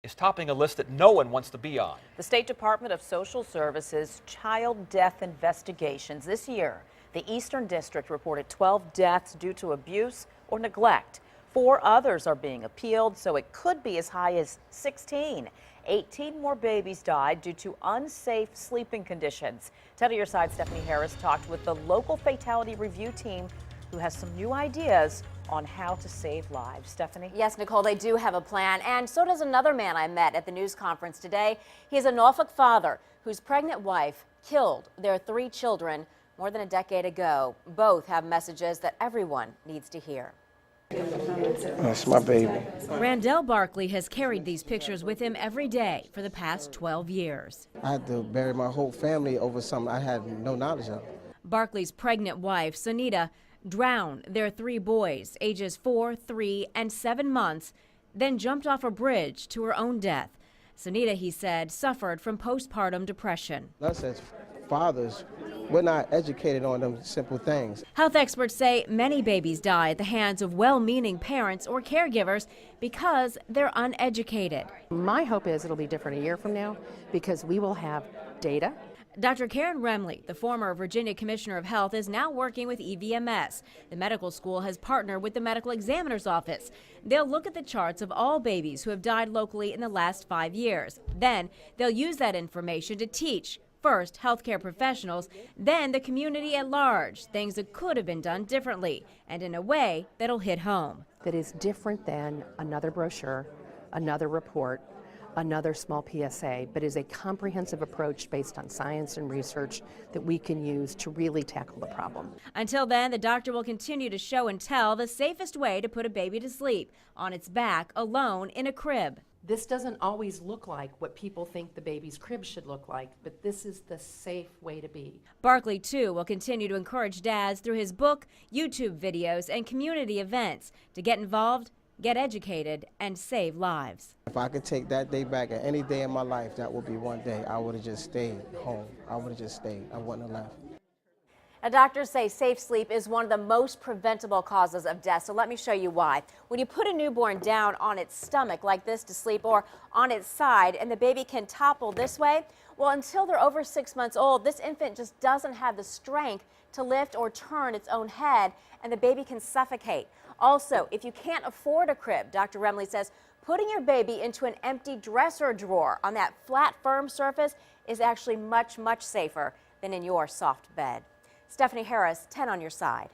Is topping a list that no one wants to be on. The State Department of Social Services child death investigations this year. The Eastern District reported 12 deaths due to abuse or neglect. 4 others are being appealed, so it could be as high as 16. 18 more babies died due to unsafe sleeping conditions. 10 on your side, Stephanie Harris talked with the local fatality review team who has some new ideas on how to save lives. Stephanie? Yes, Nicole, they do have a plan, and so does another man I met at the news conference today. He is a Norfolk father whose pregnant wife killed their 3 children more than a decade ago. Both have messages that everyone needs to hear. That's my baby. Randell Barkley has carried these pictures with him every day for the past 12 years. I had to bury my whole family over something I had no knowledge of. Barkley's pregnant wife, Sunita, drowned their 3 boys, ages 4, 3, and 7 months, then jumped off a bridge to her own death. Sunita, he said, suffered from postpartum depression. Us as fathers, we're not educated on them simple things. Health experts say many babies die at the hands of well-meaning parents or caregivers because they're uneducated. My hope is it'll be different a year from now because we will have data. Dr. Karen Remley, the former Virginia Commissioner of Health, is now working with EVMS. The medical school has partnered with the Medical Examiner's Office. They'll look at the charts of all babies who have died locally in the last 5 years. Then they'll use that information to teach, first, healthcare professionals, then the community at large, things that could have been done differently and in a way that'll hit home. That is different than another brochure, another report, another small PSA, but is a comprehensive approach based on science and research that we can use to really tackle the problem. Until then, the doctor will continue to show and tell the safest way to put a baby to sleep, on its back, alone, in a crib. This doesn't always look like what people think the baby's crib should look like, but this is the safe way to be. Barkley, too, will continue to encourage dads through his book, YouTube videos, and community events to get involved, get educated, and save lives. If I could take that day back at any day in my life, that would be one day. I would have just stayed home. I would have just stayed. I wouldn't have left. Now, doctors say safe sleep is one of the most preventable causes of death, so let me show you why. When you put a newborn down on its stomach like this to sleep or on its side and the baby can topple this way, well, until they're over 6 months old, this infant just doesn't have the strength to lift or turn its own head, and the baby can suffocate. Also, if you can't afford a crib, Dr. Remley says putting your baby into an empty dresser drawer on that flat, firm surface is actually much, much safer than in your soft bed. Stephanie Harris, 10 on your side.